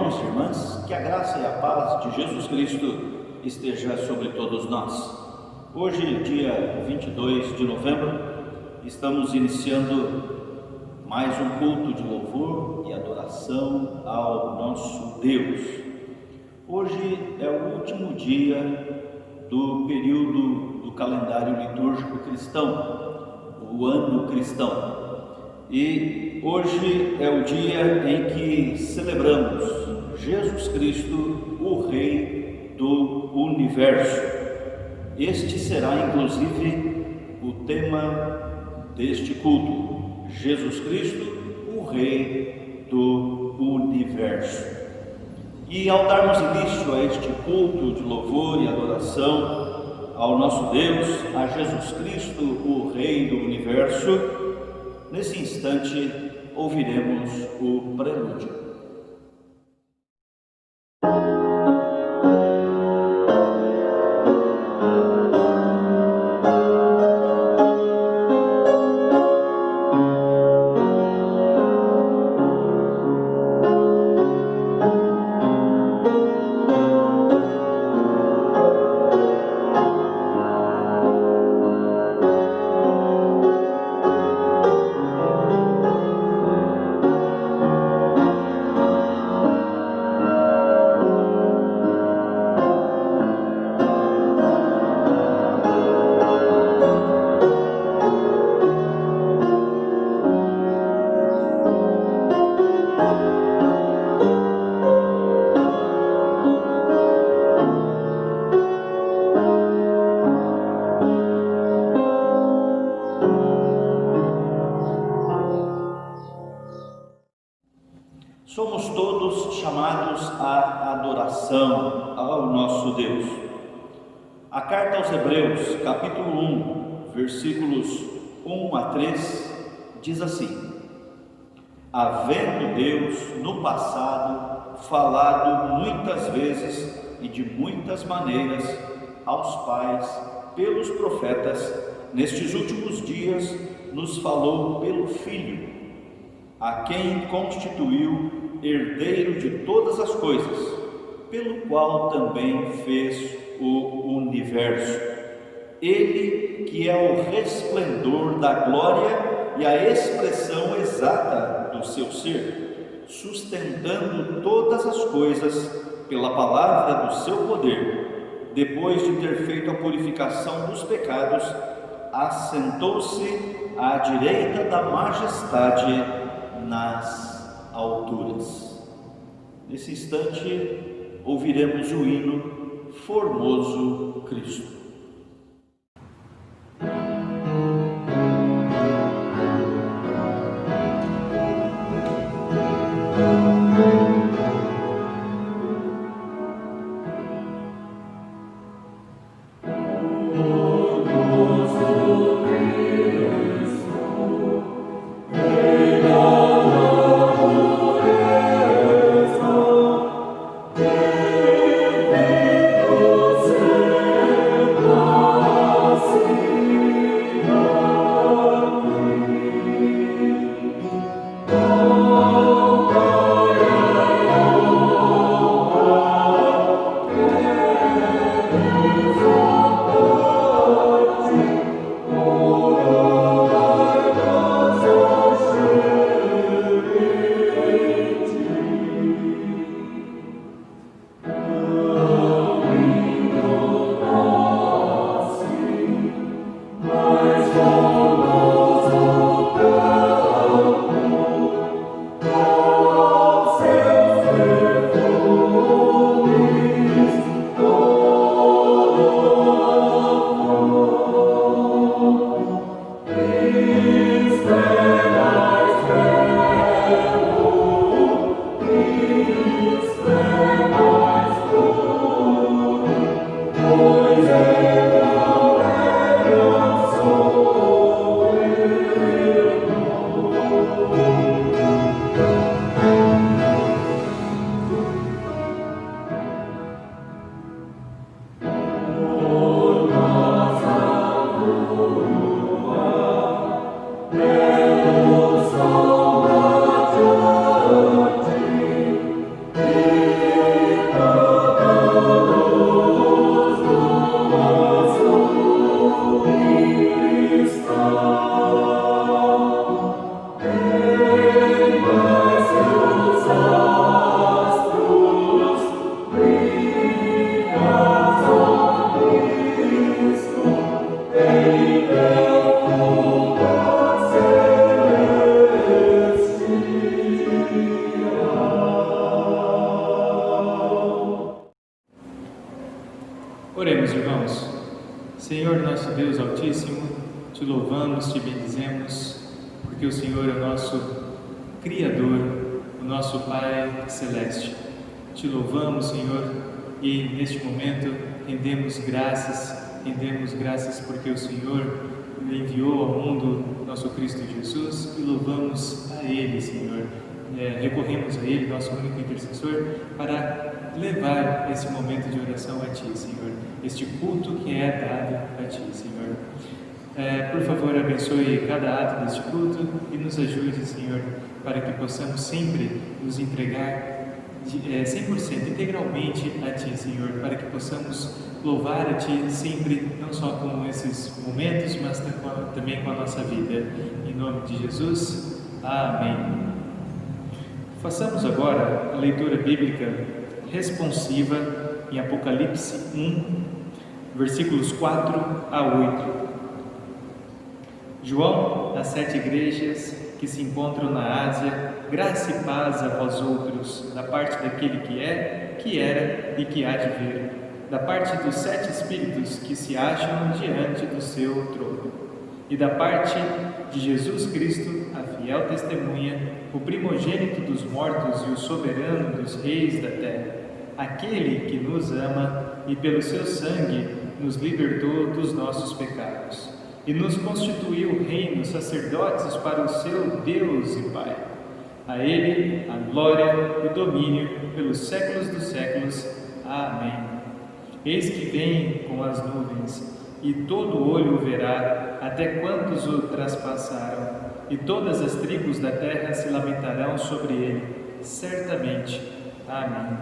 irmãos e irmãs, que a graça e a paz de Jesus Cristo esteja sobre todos nós. Hoje, dia 22 de novembro, estamos iniciando mais um culto de louvor e adoração ao nosso Deus. Hoje é o último dia do período do calendário litúrgico cristão, o ano cristão. E hoje é o dia em que celebramos Jesus Cristo, o Rei do Universo. Este será inclusive o tema deste culto: Jesus Cristo, o Rei do Universo. E ao darmos início a este culto de louvor e adoração ao nosso Deus, a Jesus Cristo, o Rei do Universo, nesse instante ouviremos o prelúdio. Somos todos chamados à adoração ao nosso Deus. A carta aos Hebreus, capítulo 1, versículos 1 a 3, diz assim: havendo Deus no passado falado muitas vezes e de muitas maneiras aos pais pelos profetas, nestes últimos dias nos falou pelo Filho, a quem constituiu herdeiro de todas as coisas, pelo qual também fez o universo. Ele que é o resplendor da glória e a expressão exata do seu ser, sustentando todas as coisas pela palavra do seu poder, depois de ter feito a purificação dos pecados, assentou-se à direita da majestade nas alturas. Nesse instante ouviremos o hino Formoso Cristo. Oremos, irmãos. Senhor nosso Deus Altíssimo, te louvamos, te bendizemos, porque o Senhor é o nosso Criador, o nosso Pai Celeste. Te louvamos, Senhor, e neste momento rendemos graças porque o Senhor enviou ao mundo nosso Cristo Jesus e louvamos a Ele, Senhor. Recorremos a Ele, nosso único intercessor, para levar esse momento de oração a Ti, Senhor, este culto que é dado a Ti, Senhor. Por favor, abençoe cada ato deste culto e nos ajude, Senhor, para que possamos sempre nos entregar 100% integralmente a Ti, Senhor, para que possamos louvar a Ti sempre, não só com esses momentos, mas também com a nossa vida. Em nome de Jesus, amém. Façamos agora a leitura bíblica responsiva em Apocalipse 1, versículos 4 a 8. João, às 7 igrejas que se encontram na Ásia, graça e paz a vós outros, da parte daquele que é, que era e que há de vir, da parte dos 7 Espíritos que se acham diante do seu trono, e da parte de Jesus Cristo, a fiel testemunha, o primogênito dos mortos e o soberano dos reis da terra, aquele que nos ama e pelo seu sangue nos libertou dos nossos pecados e nos constituiu reino, sacerdotes para o seu Deus e Pai. A Ele a glória e o domínio pelos séculos dos séculos. Amém. Eis que vem com as nuvens, e todo olho o verá, até quantos o traspassaram, e todas as tribos da terra se lamentarão sobre ele, certamente. Amém.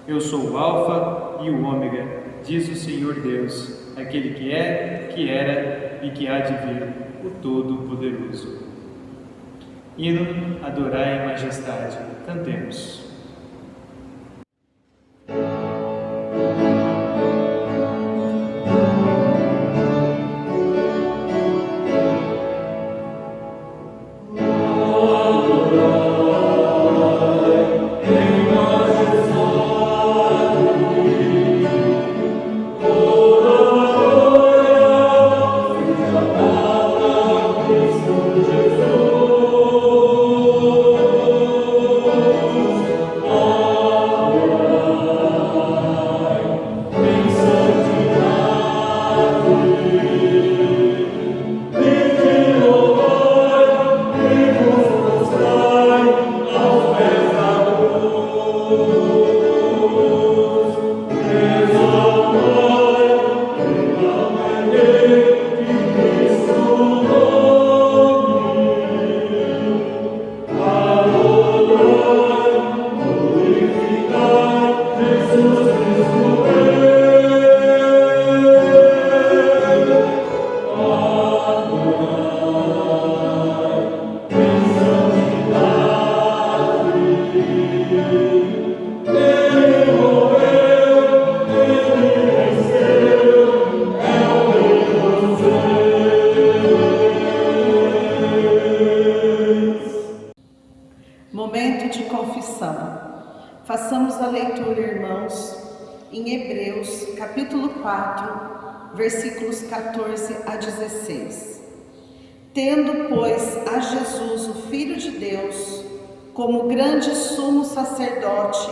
Eu sou o Alfa e o Ômega, diz o Senhor Deus, aquele que é, que era e que há de vir, o Todo-Poderoso. Hino, adorai em majestade. Cantemos. Momento de confissão. Façamos a leitura, irmãos, em Hebreus, capítulo 4, versículos 14 a 16. Tendo, pois, a Jesus, o Filho de Deus, como grande sumo sacerdote,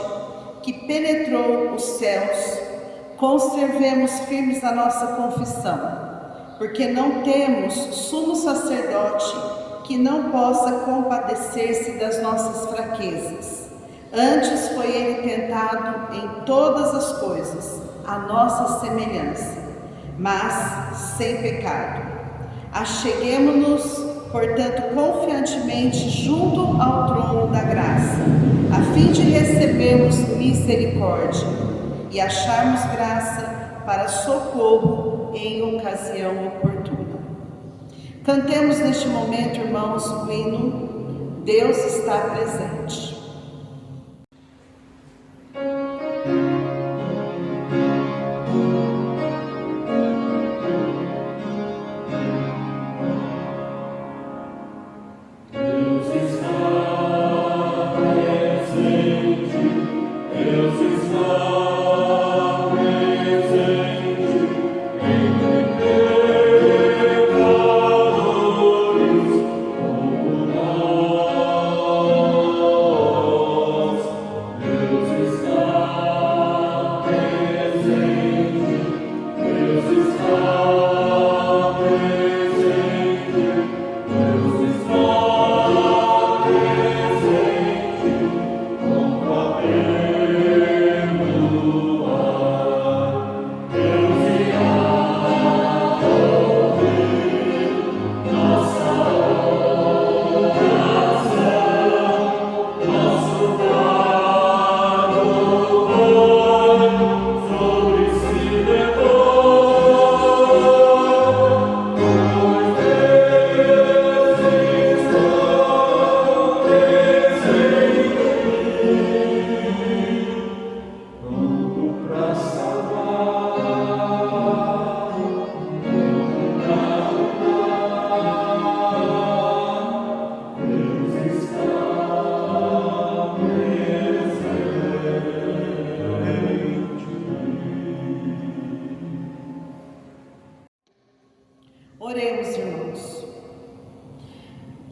que penetrou os céus, conservemos firmes a nossa confissão, porque não temos sumo sacerdote que não possa compadecer-se das nossas fraquezas. Antes foi ele tentado em todas as coisas, à nossa semelhança, mas sem pecado. Acheguemo-nos, portanto, confiantemente junto ao trono da graça, a fim de recebermos misericórdia e acharmos graça para socorro em ocasião oportuna. Cantemos neste momento, irmãos, o hino Deus está presente. Deus está presente.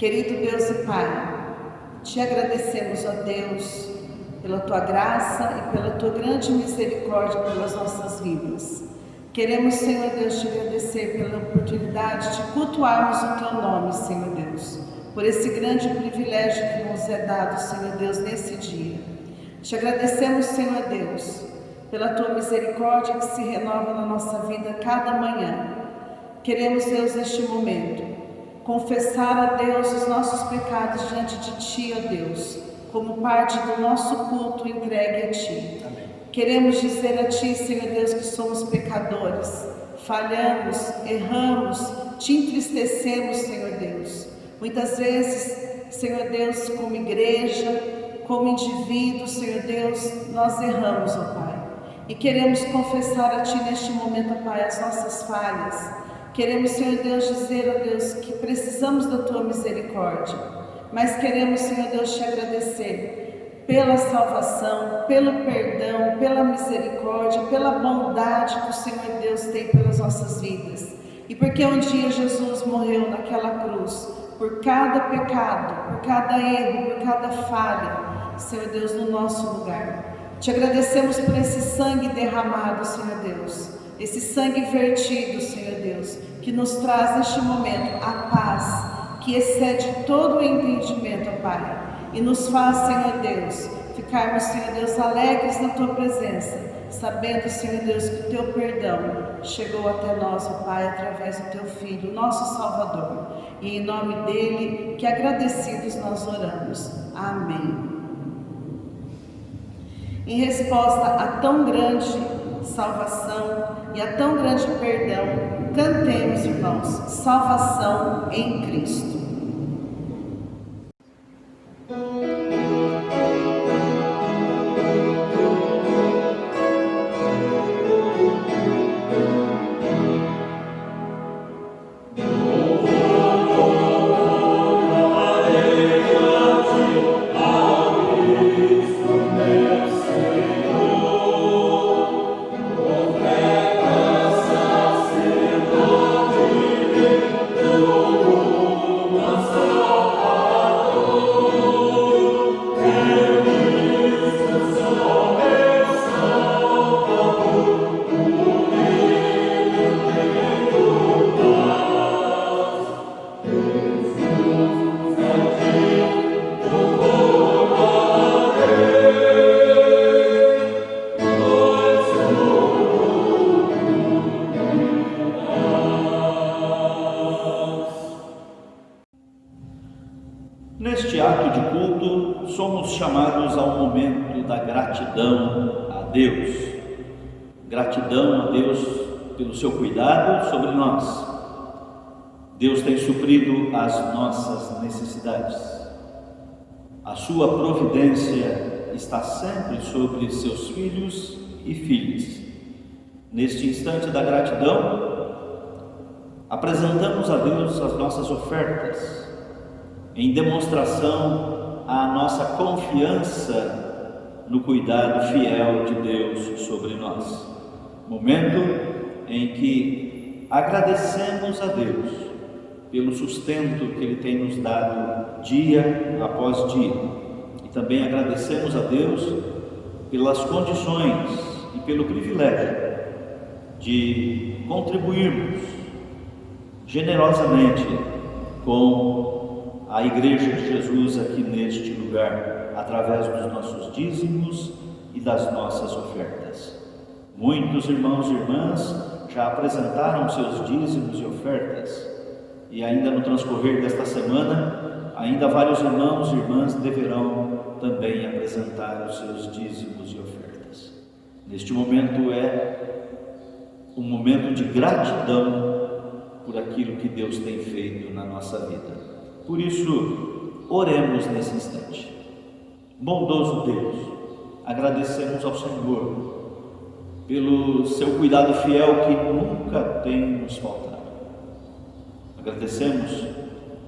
Querido Deus e Pai, te agradecemos, ó Deus, pela tua graça e pela tua grande misericórdia pelas nossas vidas. Queremos, Senhor Deus, te agradecer pela oportunidade de cultuarmos o teu nome, Senhor Deus, por esse grande privilégio que nos é dado, Senhor Deus, nesse dia. Te agradecemos, Senhor Deus, pela tua misericórdia que se renova na nossa vida cada manhã. Queremos, Deus, neste momento, confessar a Deus os nossos pecados diante de Ti, ó Deus, como parte do nosso culto entregue a Ti. Amém. Queremos dizer a Ti, Senhor Deus, que somos pecadores, falhamos, erramos, Te entristecemos, Senhor Deus. Muitas vezes, Senhor Deus, como igreja, como indivíduo, Senhor Deus, nós erramos, ó Pai. E queremos confessar a Ti neste momento, ó Pai, as nossas falhas. Queremos, Senhor Deus, dizer, ó Deus, que precisamos da Tua misericórdia. Mas queremos, Senhor Deus, Te agradecer pela salvação, pelo perdão, pela misericórdia, pela bondade que o Senhor Deus tem pelas nossas vidas. E porque um dia Jesus morreu naquela cruz, por cada pecado, por cada erro, por cada falha, Senhor Deus, no nosso lugar. Te agradecemos por esse sangue derramado, Senhor Deus, esse sangue vertido, Senhor Deus, que nos traz neste momento a paz, que excede todo o entendimento, ó Pai, e nos faz, Senhor Deus, ficarmos, Senhor Deus, alegres na Tua presença, sabendo, Senhor Deus, que o Teu perdão chegou até nós, ó Pai, através do Teu Filho, nosso Salvador. E em nome dEle, que agradecidos nós oramos. Amém. Em resposta a tão grande salvação e a tão grande perdão, cantemos, irmãos, salvação em Cristo. Neste ato de culto, somos chamados ao momento da gratidão a Deus. Gratidão a Deus pelo seu cuidado sobre nós. Deus tem suprido as nossas necessidades. A sua providência está sempre sobre seus filhos e filhas. Neste instante da gratidão, apresentamos a Deus as nossas ofertas, em demonstração à nossa confiança no cuidado fiel de Deus sobre nós. Momento em que agradecemos a Deus pelo sustento que Ele tem nos dado dia após dia. E também agradecemos a Deus pelas condições e pelo privilégio de contribuirmos generosamente com a Igreja de Jesus aqui neste lugar, através dos nossos dízimos e das nossas ofertas. Muitos irmãos e irmãs já apresentaram seus dízimos e ofertas, e ainda no transcorrer desta semana, ainda vários irmãos e irmãs deverão também apresentar os seus dízimos e ofertas. Neste momento é um momento de gratidão por aquilo que Deus tem feito na nossa vida. Por isso, oremos nesse instante. Bondoso Deus, agradecemos ao Senhor pelo seu cuidado fiel que nunca tem nos faltado. Agradecemos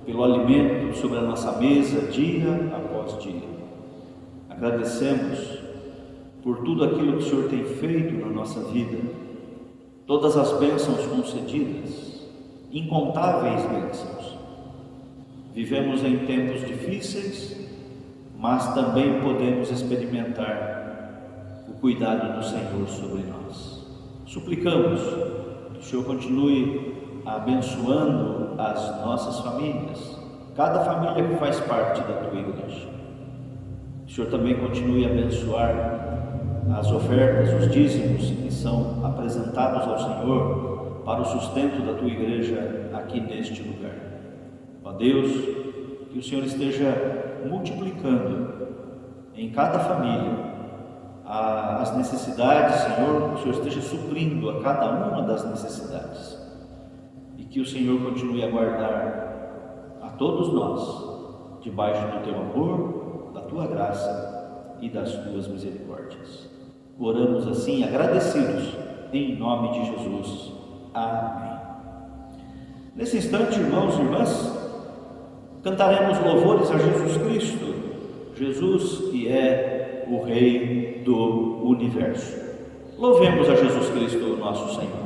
pelo alimento sobre a nossa mesa dia após dia. Agradecemos por tudo aquilo que o Senhor tem feito na nossa vida, todas as bênçãos concedidas, incontáveis bênçãos. Vivemos em tempos difíceis, mas também podemos experimentar o cuidado do Senhor sobre nós. Suplicamos que o Senhor continue abençoando as nossas famílias, cada família que faz parte da tua igreja. O Senhor também continue a abençoar as ofertas, os dízimos que são apresentados ao Senhor para o sustento da tua igreja aqui neste lugar. Ó Deus, que o Senhor esteja multiplicando em cada família as necessidades, Senhor, que o Senhor esteja suprindo a cada uma das necessidades e que o Senhor continue a guardar a todos nós debaixo do teu amor, da tua graça e das tuas misericórdias. Oramos assim, agradecidos, em nome de Jesus. Amém. Nesse instante, irmãos e irmãs, cantaremos louvores a Jesus Cristo, Jesus que é o Rei do Universo. Louvemos a Jesus Cristo, nosso Senhor.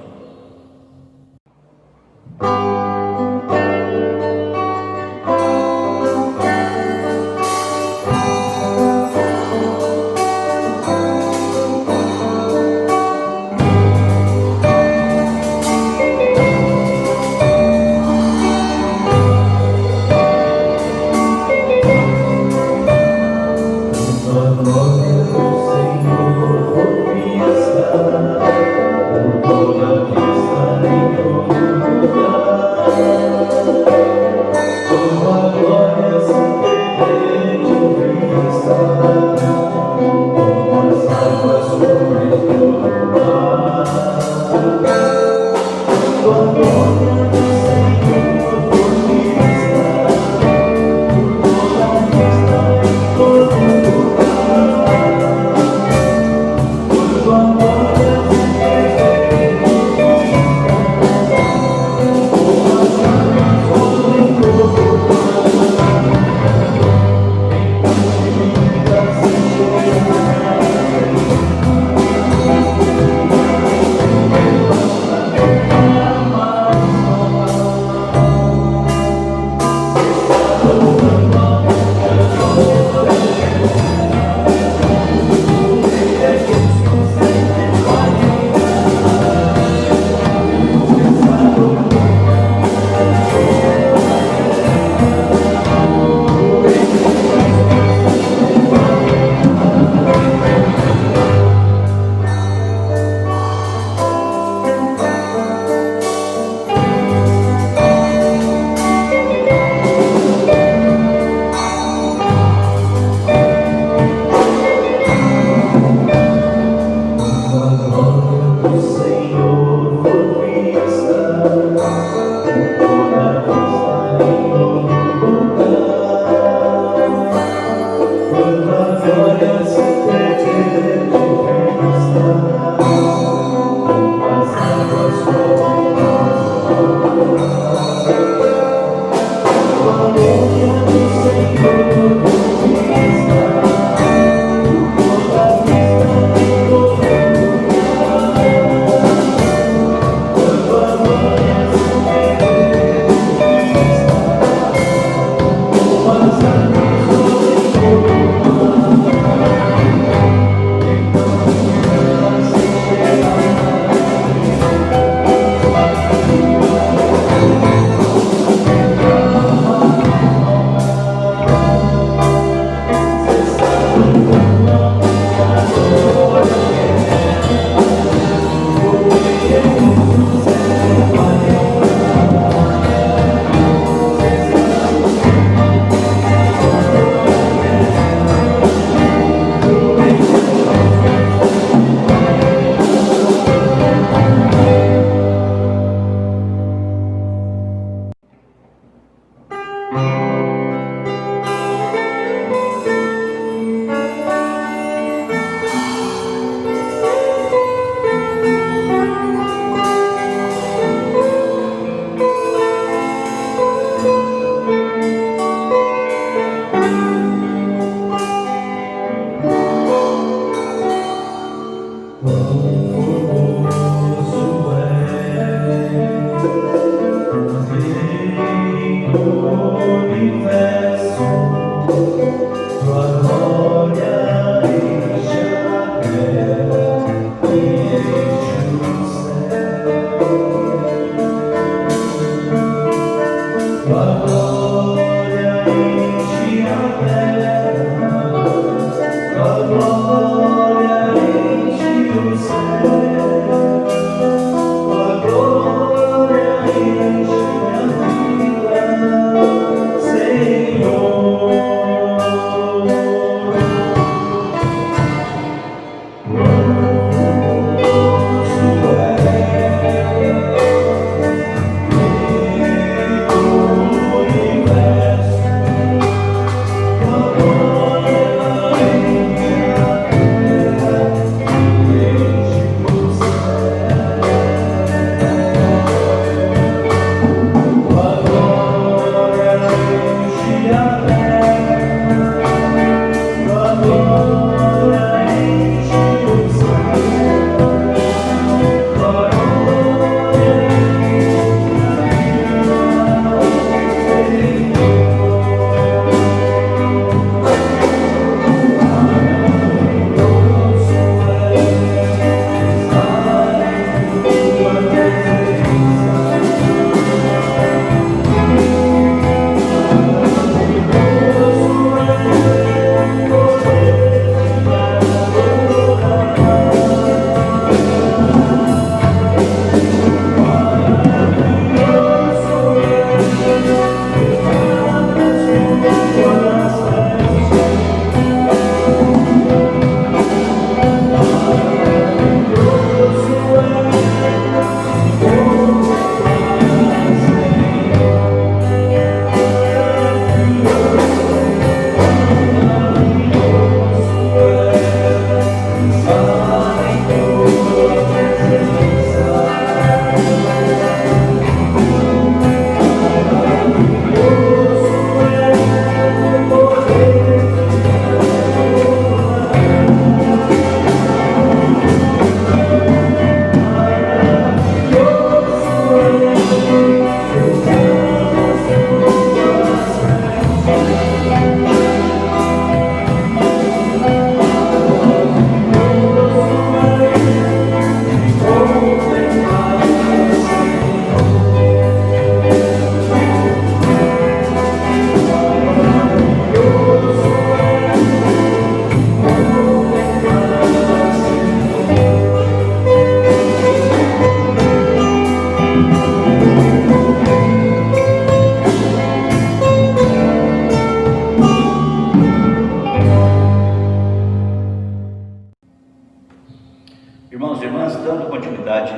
Irmãos e irmãs, dando continuidade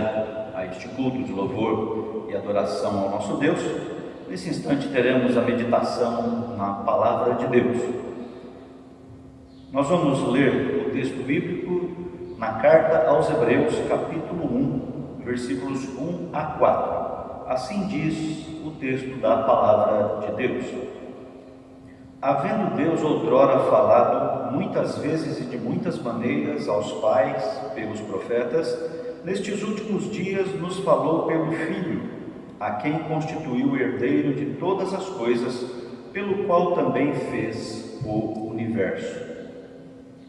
a este culto de louvor e adoração ao nosso Deus, nesse instante teremos a meditação na Palavra de Deus. Nós vamos ler o texto bíblico na Carta aos Hebreus, capítulo 1, versículos 1 a 4. Assim diz o texto da Palavra de Deus. Havendo Deus outrora falado muitas vezes e de muitas maneiras aos pais pelos profetas, nestes últimos dias nos falou pelo Filho, a quem constituiu o herdeiro de todas as coisas, pelo qual também fez o universo.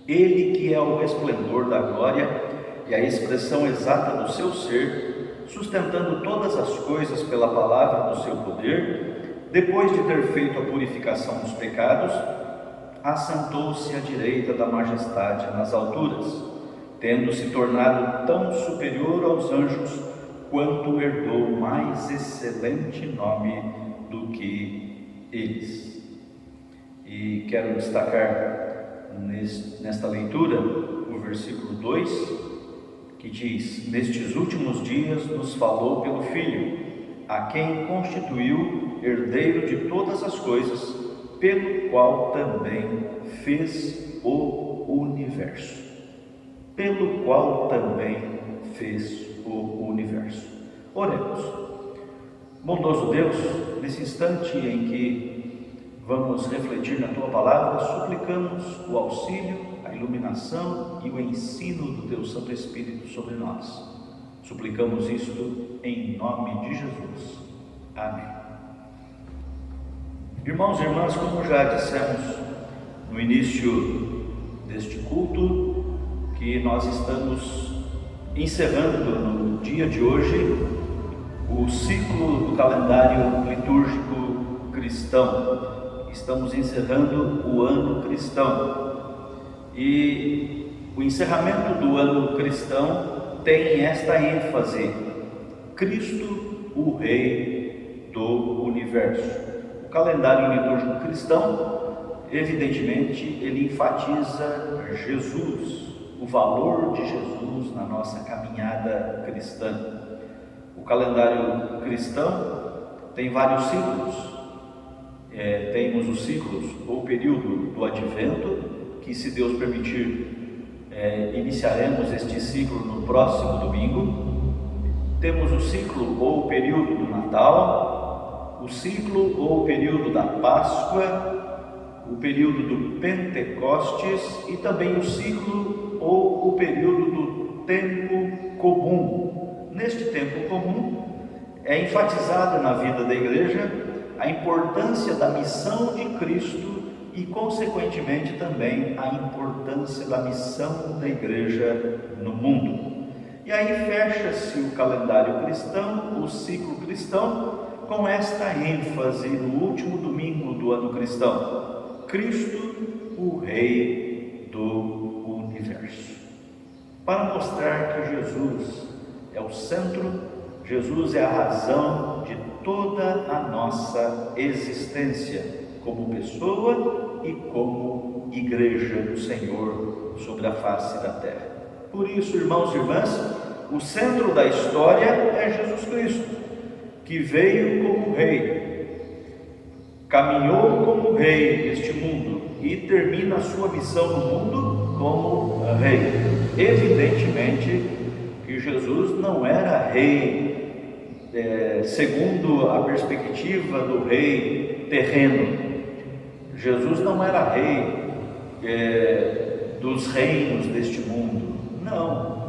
Ele que é o resplendor da glória e a expressão exata do seu ser, sustentando todas as coisas pela palavra do seu poder, depois de ter feito a purificação dos pecados, assentou-se à direita da majestade nas alturas, tendo se tornado tão superior aos anjos, quanto herdou mais excelente nome do que eles. E quero destacar nesta leitura o versículo 2, que diz: nestes últimos dias nos falou pelo Filho, a quem constituiu herdeiro de todas as coisas, pelo qual também fez o universo. Pelo qual também fez o universo. Oremos. Bondoso Deus, nesse instante em que vamos refletir na Tua Palavra, suplicamos o auxílio, a iluminação e o ensino do Teu Santo Espírito sobre nós. Suplicamos isto em nome de Jesus. Amém. Irmãos e irmãs, como já dissemos no início deste culto, que nós estamos encerrando no dia de hoje o ciclo do calendário litúrgico cristão. Estamos encerrando o ano cristão. E O encerramento do ano cristão tem esta ênfase: Cristo, o Rei do Universo. O calendário litúrgico cristão, evidentemente, ele enfatiza Jesus, o valor de Jesus na nossa caminhada cristã. O calendário cristão tem vários ciclos. Temos os ciclos ou período do Advento, que, se Deus permitir, iniciaremos este ciclo no próximo domingo. Temos o ciclo ou período do Natal, o ciclo ou período da Páscoa, o período do Pentecostes e também o ciclo ou o período do tempo comum. Neste tempo comum é enfatizado na vida da igreja a importância da missão de Cristo e, consequentemente, também a importância da missão da igreja no mundo. E aí fecha-se o calendário cristão, o ciclo cristão, com esta ênfase no último domingo do ano cristão: Cristo, o Rei do Universo. Para mostrar que Jesus é o centro, Jesus é a razão de toda a nossa existência, como pessoa e como igreja do Senhor sobre a face da terra. Por isso, irmãos e irmãs, o centro da história é Jesus Cristo, que veio como Rei, caminhou como Rei neste mundo e termina a sua missão no mundo como Rei. Evidentemente que Jesus não era Rei segundo a perspectiva do rei terreno. Jesus não era rei dos reinos deste mundo, não.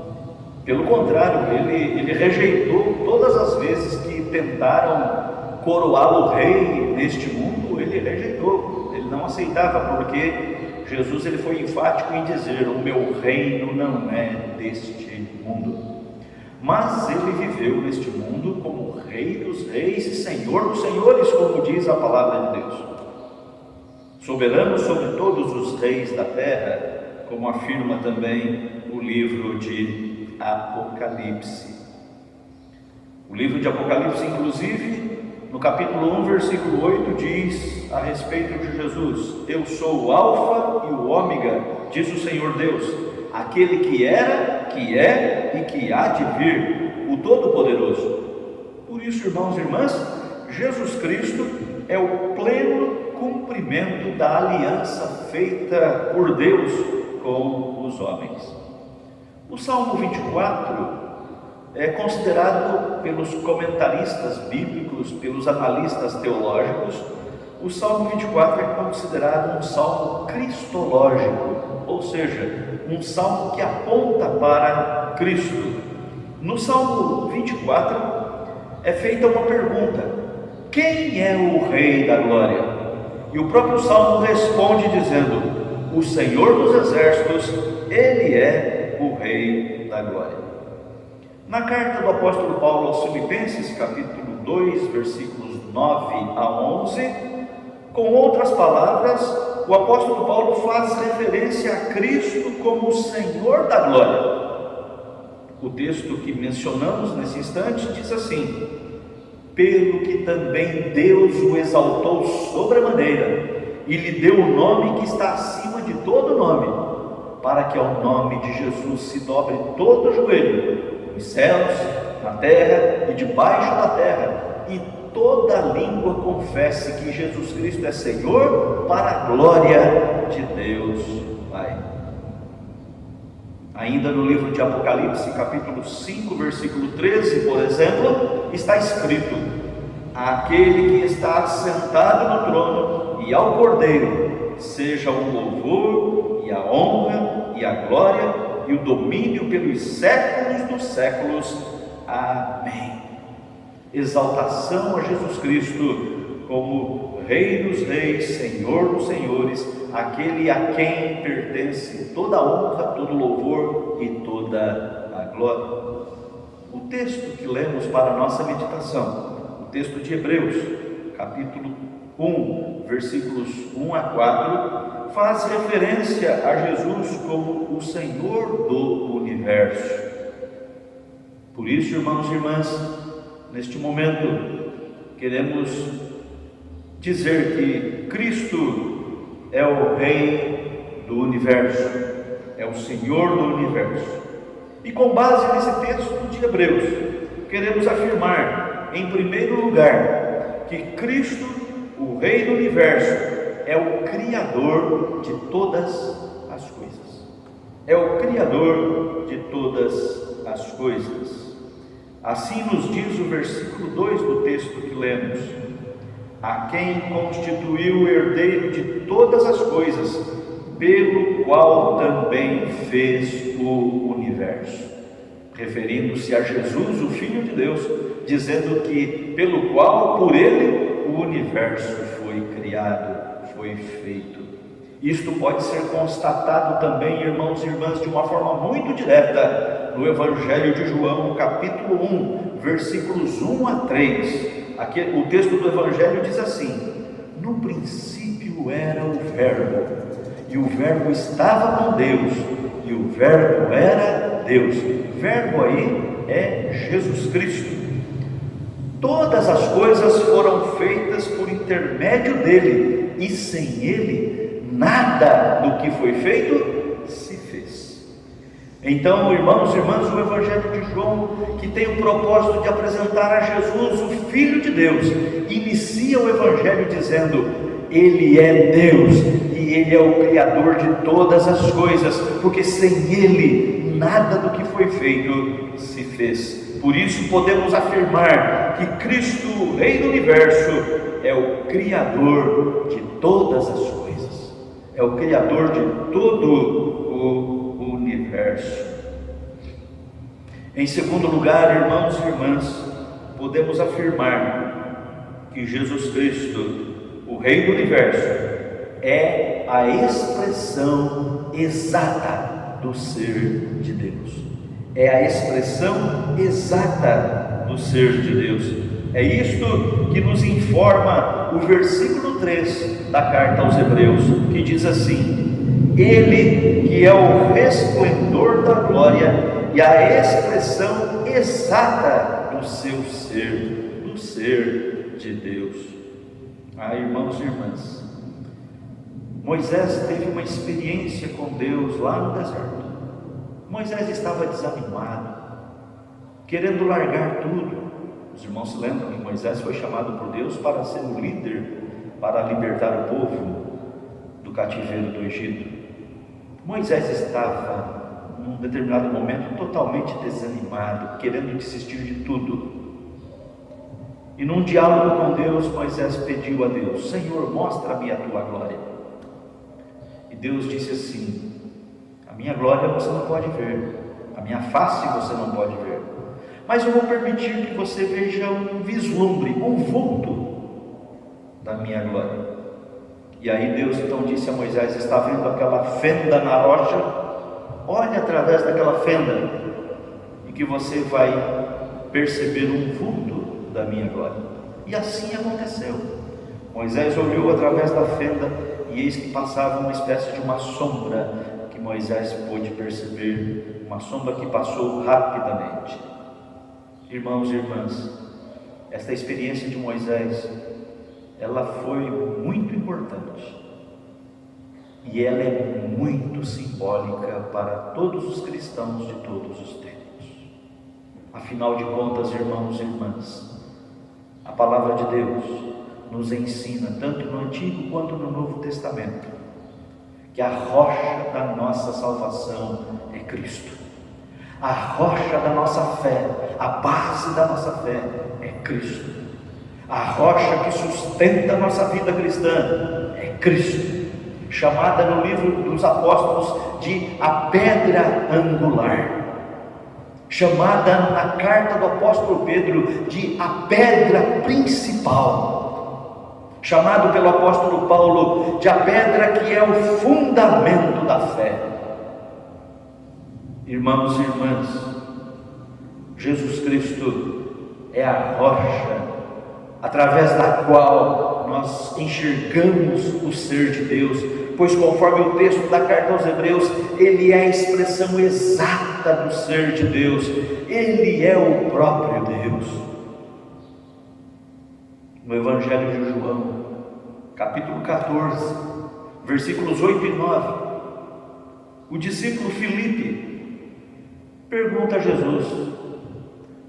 Pelo contrário, ele rejeitou todas as vezes que tentaram coroá-lo rei neste mundo. Ele rejeitou, ele não aceitava, porque Jesus ele foi enfático em dizer: o meu reino não é deste mundo. Mas ele viveu neste mundo como Rei dos reis e Senhor dos senhores, como diz a palavra de Deus. Soberano sobre todos os reis da terra, como afirma também o livro de Apocalipse. O livro de Apocalipse, inclusive, no capítulo 1, versículo 8, diz a respeito de Jesus: eu sou o Alfa e o Ômega, diz o Senhor Deus, aquele que era, que é e que há de vir, o Todo-Poderoso. Por isso, irmãos e irmãs, Jesus Cristo é o pleno cumprimento da aliança feita por Deus com os homens. O Salmo 24 é considerado pelos comentaristas bíblicos, pelos analistas teológicos, o Salmo 24 é considerado um salmo cristológico, ou seja, um salmo que aponta para Cristo. No Salmo 24 é feita uma pergunta: quem é o Rei da Glória? E o próprio salmo responde dizendo: o Senhor dos Exércitos, Ele é o Rei da Glória. Na carta do apóstolo Paulo aos Filipenses, capítulo 2, versículos 9 a 11, com outras palavras, o apóstolo Paulo faz referência a Cristo como o Senhor da glória. O texto que mencionamos nesse instante diz assim: pelo que também Deus o exaltou sobremaneira e lhe deu o nome que está acima de todo nome, para que ao nome de Jesus se dobre todo o joelho, nos céus, na terra e debaixo da terra, e toda língua confesse que Jesus Cristo é Senhor, para a glória de Deus Pai. Ainda no livro de Apocalipse, capítulo 5, versículo 13, por exemplo, está escrito: aquele que está assentado no trono e ao Cordeiro seja o louvor e a honra e a glória e o domínio pelos séculos dos séculos. Amém. Exaltação a Jesus Cristo como Rei dos reis, Senhor dos senhores, aquele a quem pertence toda a honra, todo o louvor e toda a glória. O texto que lemos para a nossa meditação, o texto de Hebreus, capítulo 1, versículos 1 a 4, faz referência a Jesus como o Senhor do universo. Por isso, irmãos e irmãs, neste momento queremos dizer que Cristo é o Rei do universo, é o Senhor do universo. E com base nesse texto de Hebreus, queremos afirmar, em primeiro lugar, que Cristo, o Rei do universo, é o Criador de todas as coisas. É o Criador de todas as coisas. Assim nos diz o versículo 2 do texto que lemos: a quem constituiu o herdeiro de todas as coisas, pelo qual também fez o universo. Referindo-se a Jesus, o Filho de Deus, dizendo que pelo qual, por ele, o universo foi criado, foi feito. Isto pode ser constatado também, irmãos e irmãs, de uma forma muito direta no Evangelho de João, capítulo 1, versículos 1 a 3. Aqui, o texto do Evangelho diz assim: no princípio era o Verbo, e o Verbo estava com Deus, e o Verbo era Deus. Verbo aí é Jesus Cristo. Todas as coisas foram feitas por intermédio dele, e sem ele nada do que foi feito se fez. Então, irmãos e irmãs, o Evangelho de João, que tem o propósito de apresentar a Jesus, o Filho de Deus, inicia o Evangelho dizendo: ele é Deus e ele é o Criador de todas as coisas, porque sem ele nada do que foi feito se fez. Por isso podemos afirmar que Cristo, o Rei do universo, é o Criador de todas as coisas, é o Criador de todo o universo. Em segundo lugar, irmãos e irmãs, podemos afirmar que Jesus Cristo, o Rei do universo, é a expressão exata do ser de Deus. É a expressão exata do ser de Deus. É isto que nos informa o versículo 3 da carta aos Hebreus, que diz assim: ele que é o resplendor da glória e a expressão exata do seu ser, do ser de Deus. Irmãos e irmãs, Moisés teve uma experiência com Deus lá no deserto. Moisés estava desanimado, querendo largar tudo. Os irmãos se lembram que Moisés foi chamado por Deus para ser o líder, para libertar o povo do cativeiro do Egito. Moisés estava, num determinado momento, totalmente desanimado, querendo desistir de tudo. E num diálogo com Deus, Moisés pediu a Deus: Senhor, mostra-me a tua glória. E Deus disse assim: a minha glória você não pode ver, a minha face você não pode ver, mas eu vou permitir que você veja um vislumbre, um vulto da minha glória. E aí Deus então disse a Moisés: está vendo aquela fenda na rocha? Olhe através daquela fenda, e que você vai perceber um vulto da minha glória. E assim aconteceu. Moisés olhou através da fenda, e eis que passava uma espécie de uma sombra, que Moisés pôde perceber, uma sombra que passou rapidamente. Irmãos e irmãs, esta experiência de Moisés, ela foi muito importante, e ela é muito simbólica para todos os cristãos de todos os tempos. Afinal de contas, irmãos e irmãs, a palavra de Deus nos ensina, tanto no Antigo quanto no Novo Testamento, que a rocha da nossa salvação é Cristo. A rocha da nossa fé, a base da nossa fé é Cristo. A rocha que sustenta a nossa vida cristã é Cristo, chamada no livro dos Apóstolos de a pedra angular, chamada na carta do apóstolo Pedro de a pedra principal, chamado pelo apóstolo Paulo de a pedra que é o fundamento da fé. Irmãos e irmãs, Jesus Cristo é a rocha através da qual nós enxergamos o ser de Deus, pois conforme o texto da carta aos Hebreus, Ele é a expressão exata do ser de Deus, Ele é o próprio Deus. No Evangelho de João, capítulo 14, versículos 8 e 9, o discípulo Filipe pergunta a Jesus: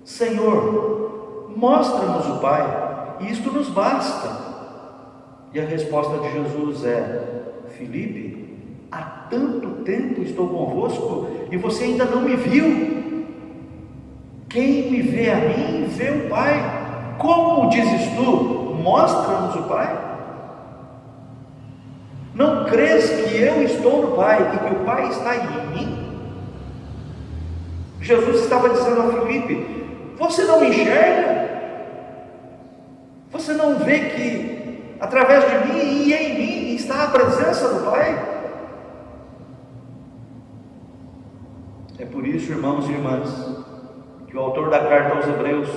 Senhor, mostra-nos o Pai, e isto nos basta. E a resposta de Jesus é: Filipe, há tanto tempo estou convosco e você ainda não me viu. Quem me vê a mim, vê o Pai. Como dizes tu, mostra-nos o Pai? Não crês que eu estou no Pai e que o Pai está em mim? Jesus estava dizendo a Filipe: você não me enxerga? Você não vê que através de mim e em mim está a presença do Pai? É por isso, irmãos e irmãs, que o autor da carta aos Hebreus,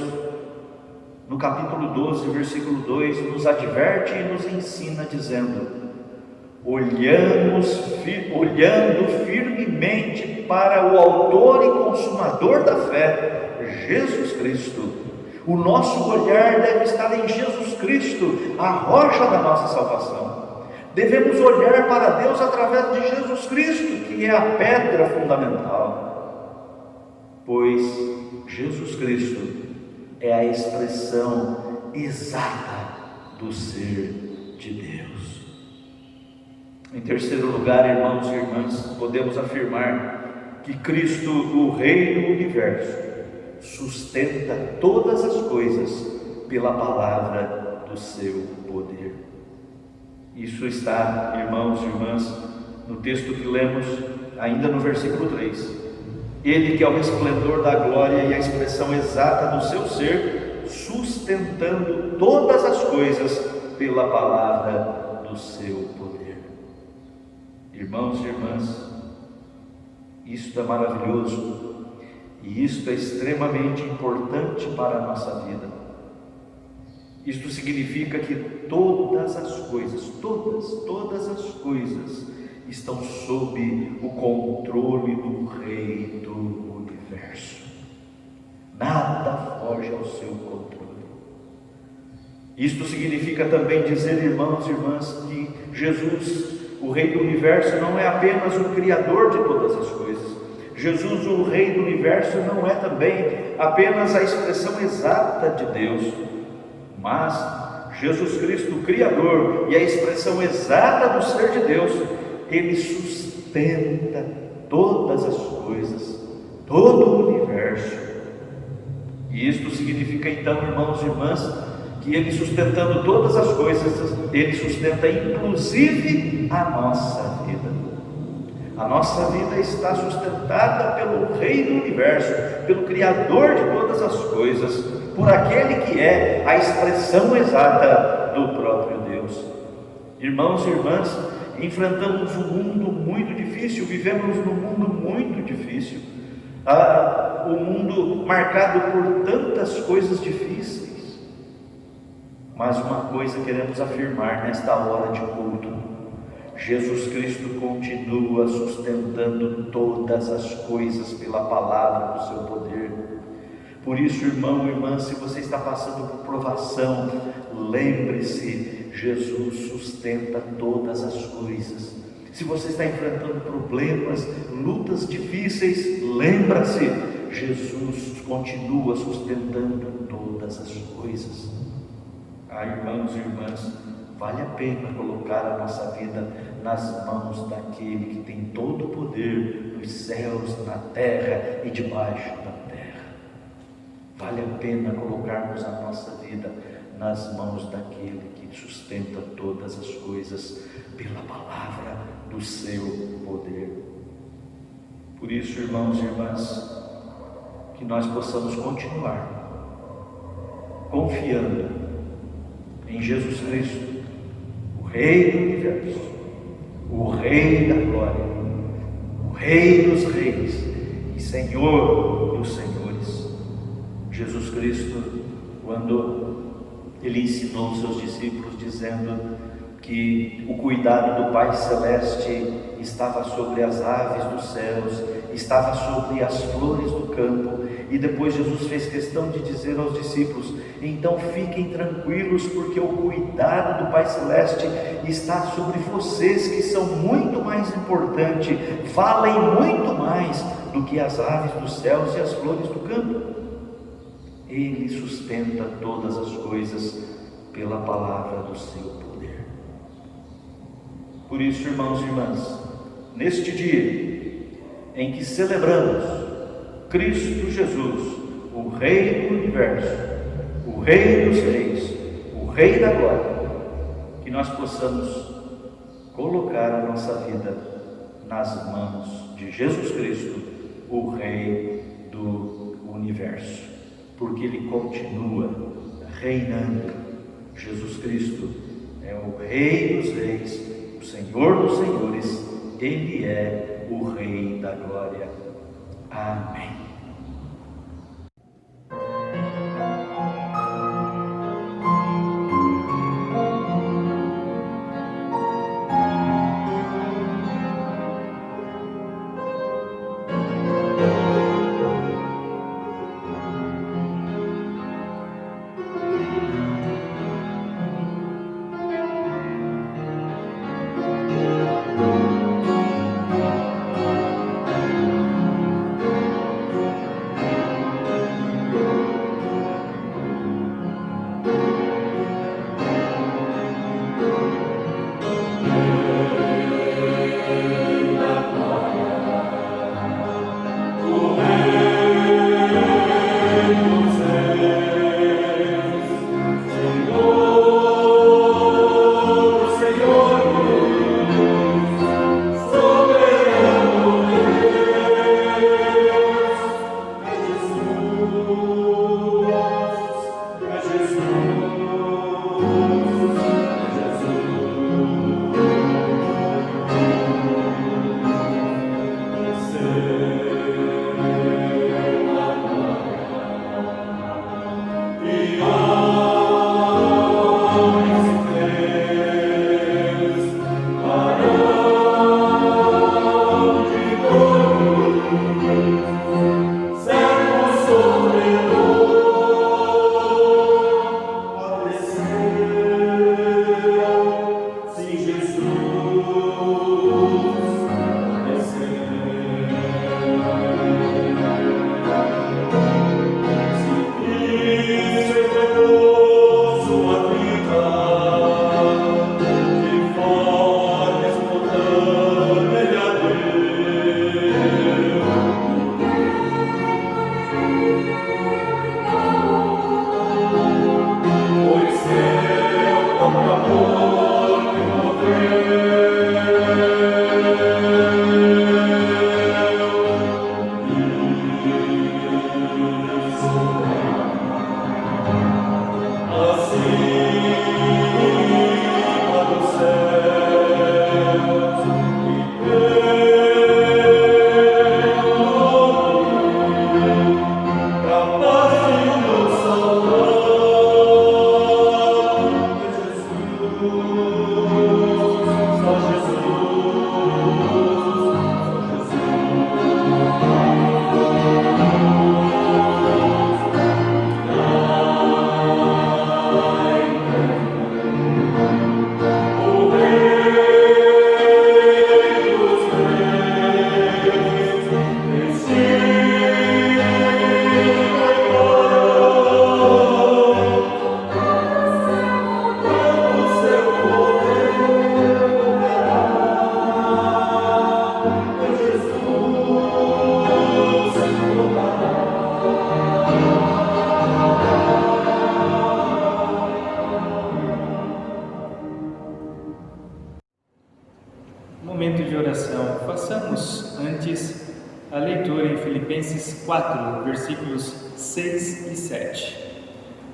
no capítulo 12, versículo 2, nos adverte e nos ensina dizendo: olhando firmemente para o autor e consumador da fé, Jesus Cristo. O nosso olhar deve estar em Jesus Cristo, a rocha da nossa salvação. Devemos olhar para Deus através de Jesus Cristo, que é a pedra fundamental, pois Jesus Cristo é a expressão exata do ser de Deus. Em terceiro lugar, irmãos e irmãs, podemos afirmar que Cristo, o Rei do Universo, sustenta todas as coisas pela palavra do seu poder. Isso está, irmãos e irmãs, no texto que lemos ainda no versículo 3. Ele que é o resplendor da glória e a expressão exata do seu ser, sustentando todas as coisas pela palavra do seu poder. Irmãos e irmãs, isto é maravilhoso e isto é extremamente importante para a nossa vida. Isto significa que todas as coisas, todas as coisas estão sob o controle do Rei do Universo. Nada foge ao seu controle. Isto significa também dizer, irmãos e irmãs, que Jesus, o Rei do Universo, não é apenas o Criador de todas as coisas. Jesus, o Rei do Universo, não é também apenas a expressão exata de Deus, mas Jesus Cristo, o Criador e a expressão exata do ser de Deus, Ele sustenta todas as coisas, todo o universo. E isto significa então, irmãos e irmãs, que Ele sustentando todas as coisas, Ele sustenta inclusive a nossa vida. A nossa vida está sustentada pelo Rei do Universo, pelo Criador de todas as coisas, por aquele que é a expressão exata do próprio Deus. Irmãos e irmãs, enfrentamos um mundo muito difícil, vivemos num mundo muito difícil, um mundo marcado por tantas coisas difíceis, mas uma coisa queremos afirmar nesta hora de culto: Jesus Cristo continua sustentando todas as coisas pela palavra do seu poder. Por isso, irmão e irmã, se você está passando por provação, lembre-se, Jesus sustenta todas as coisas. Se você está enfrentando problemas, lutas difíceis, lembra-se, Jesus continua sustentando todas as coisas. Irmãos e irmãs, vale a pena colocar a nossa vida nas mãos daquele que tem todo o poder nos céus, na terra e debaixo da terra. Vale a pena colocarmos a nossa vida nas mãos daquele que sustenta todas as coisas pela palavra do seu poder. Por isso, irmãos e irmãs, que nós possamos continuar confiando em Jesus Cristo, o Rei do Universo, o Rei da Glória, o Rei dos Reis e Senhor dos Senhores. Jesus Cristo, quando Ele ensinou os seus discípulos dizendo que o cuidado do Pai Celeste estava sobre as aves dos céus, estava sobre as flores do campo, e depois Jesus fez questão de dizer aos discípulos: então fiquem tranquilos, porque o cuidado do Pai Celeste está sobre vocês, que são muito mais importantes, valem muito mais do que as aves dos céus e as flores do campo. Ele sustenta todas as coisas pela palavra do seu poder. Por isso, irmãos e irmãs, neste dia em que celebramos Cristo Jesus, o Rei do Universo, o Rei dos Reis, o Rei da Glória, que nós possamos colocar a nossa vida nas mãos de Jesus Cristo, o Rei do Universo, porque Ele continua reinando. Jesus Cristo é o Rei dos Reis, o Senhor dos Senhores, Ele é o Rei da Glória. Amém. Momento de oração. Façamos antes a leitura em Filipenses 4, versículos 6 e 7.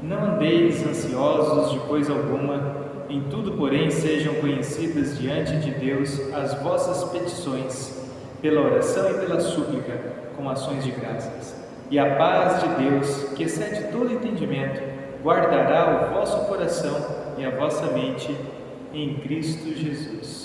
Não andeis ansiosos de coisa alguma, em tudo, porém, sejam conhecidas diante de Deus as vossas petições, pela oração e pela súplica, com ações de graças. E a paz de Deus, que excede todo entendimento, guardará o vosso coração e a vossa mente em Cristo Jesus.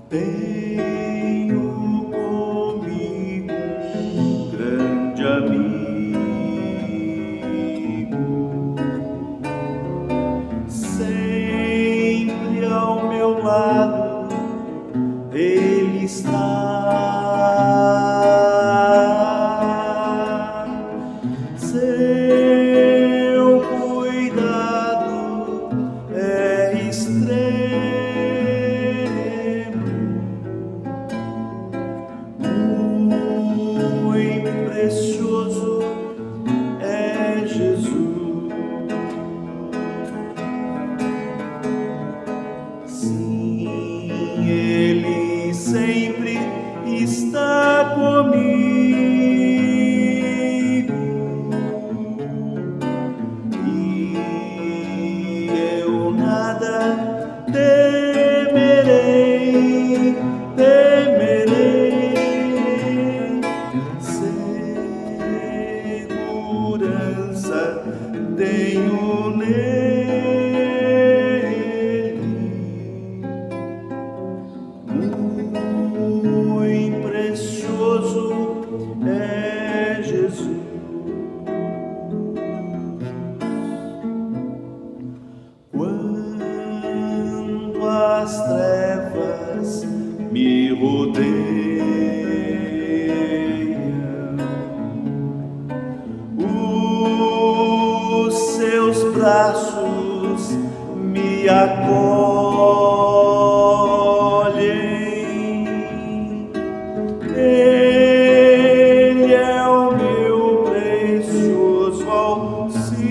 Tenho comigo um grande amigo, sempre ao meu lado ele está. Seu cuidado é extremo. Precioso é Jesus. Sim, Ele sempre está comigo e eu nada temerei, segurança tenho nele, muito precioso é Jesus. Quando as trevas me rodeiam, os seus braços me acolhem. Ele é o meu precioso auxílio,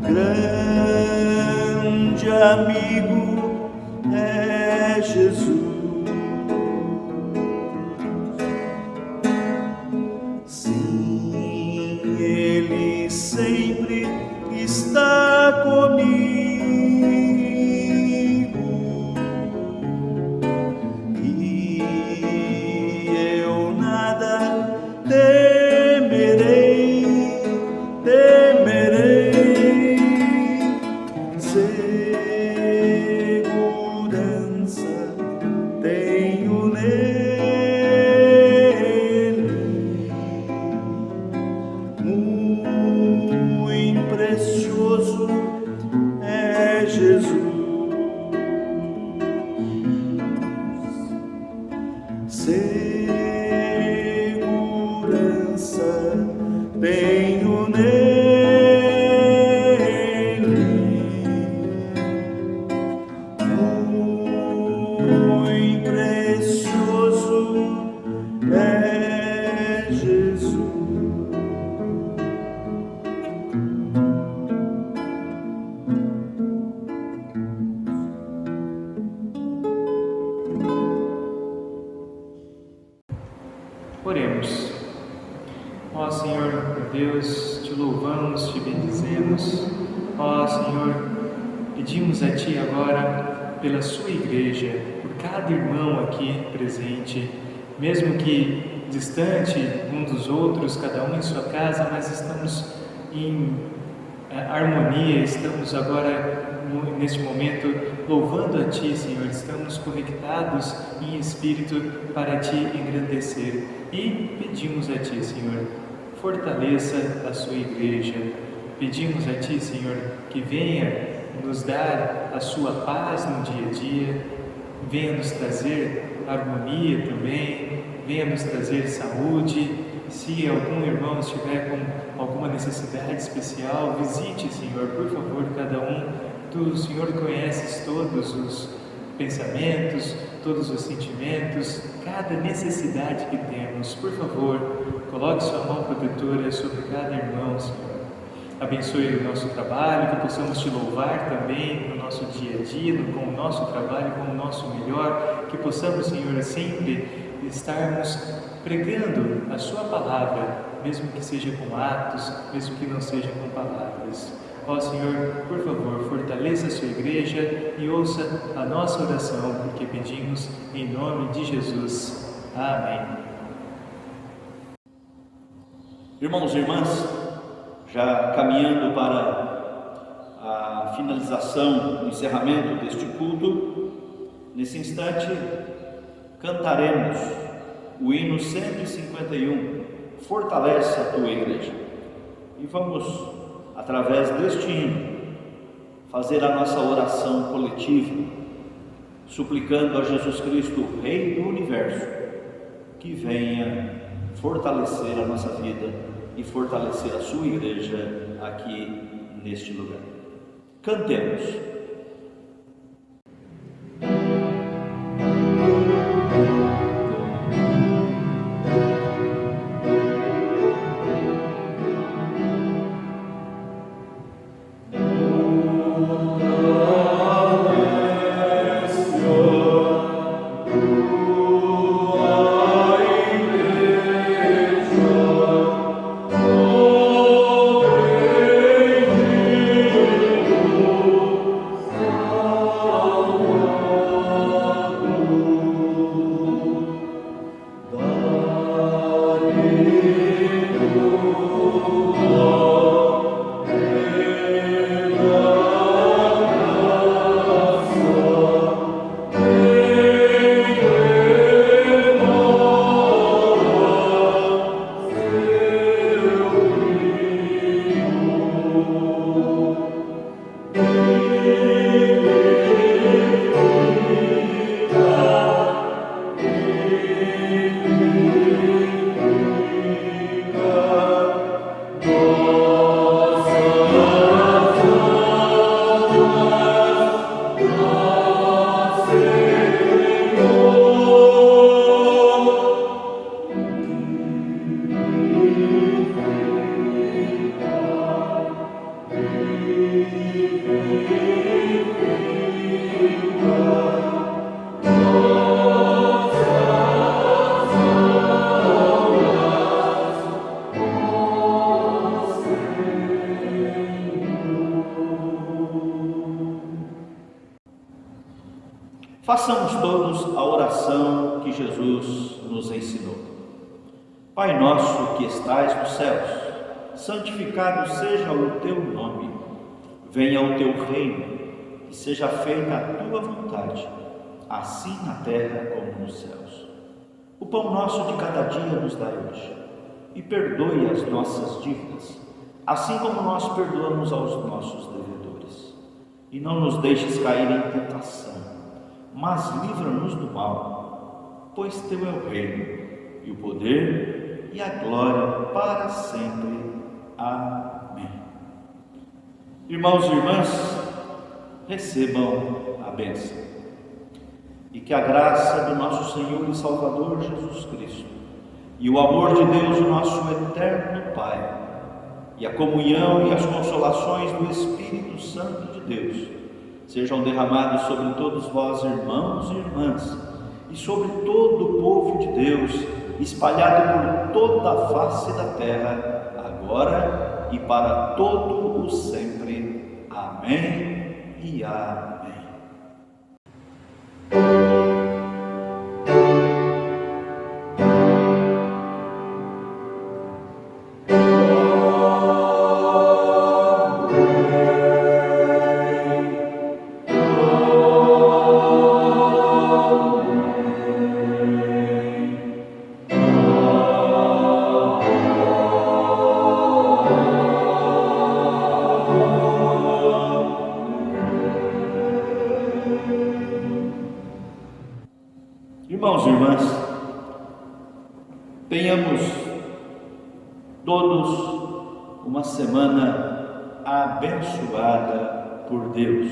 grande amigo é Jesus. Sim, Ele sempre está comigo e eu nada temerei, segurança tenho nele, muito precioso é Jesus. Segurança tenho nele, muito precioso é Jesus. Oremos. Ó Senhor, meu Deus, te louvamos, te bendizemos. Ó Senhor, pedimos a Ti agora pela Sua Igreja, por cada irmão aqui presente, mesmo que distante um dos outros, cada um em sua casa, mas estamos em harmonia, estamos agora neste momento louvando a Ti, Senhor, estamos conectados em espírito para Te engrandecer e pedimos a Ti, Senhor, fortaleça a Sua Igreja, pedimos a Ti, Senhor, que venha nos dar a Sua paz no dia a dia, venha nos trazer harmonia também, venha nos trazer saúde. Se algum irmão estiver com alguma necessidade especial, visite, Senhor, por favor, cada um. Tu, Senhor, conheces todos os pensamentos, todos os sentimentos, cada necessidade que temos. Por favor, coloque sua mão protetora sobre cada irmão, Senhor. Abençoe o nosso trabalho, que possamos Te louvar também no nosso dia a dia, com o nosso trabalho, com o nosso melhor, que possamos, Senhor, sempre estarmos pregando a Sua palavra, mesmo que seja com atos, mesmo que não seja com palavras. Ó Senhor, por favor, fortaleça a Sua igreja e ouça a nossa oração, porque pedimos em nome de Jesus. Amém. Irmãos e irmãs, já caminhando para a finalização, o encerramento deste culto, nesse instante cantaremos o hino 151, Fortalece a Tua Igreja. E vamos, através deste hino, fazer a nossa oração coletiva, suplicando a Jesus Cristo, Rei do Universo, que venha fortalecer a nossa vida e fortalecer a Sua Igreja aqui neste lugar. Cantemos. Façamos todos a oração que Jesus nos ensinou. Pai nosso que estais nos céus, santificado seja o Teu nome. Venha o Teu reino, e seja feita a Tua vontade, assim na terra como nos céus. O pão nosso de cada dia nos dai hoje, e perdoe as nossas dívidas, assim como nós perdoamos aos nossos devedores. E não nos deixes cair em tentação, mas livra-nos do mal, pois Teu é o reino, e o poder, e a glória para sempre. Amém. Irmãos e irmãs, recebam a bênção, e que a graça do nosso Senhor e Salvador Jesus Cristo, e o amor de Deus, o nosso eterno Pai, e a comunhão e as consolações do Espírito Santo de Deus, sejam derramados sobre todos vós, irmãos e irmãs, e sobre todo o povo de Deus, espalhado por toda a face da terra, agora e para todo o sempre. Amém e amém. Irmãos e irmãs, tenhamos todos uma semana abençoada por Deus,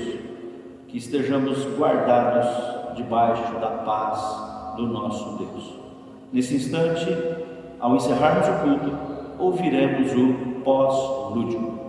que estejamos guardados debaixo da paz do nosso Deus. Nesse instante, ao encerrarmos o culto, ouviremos o pós-lúdico.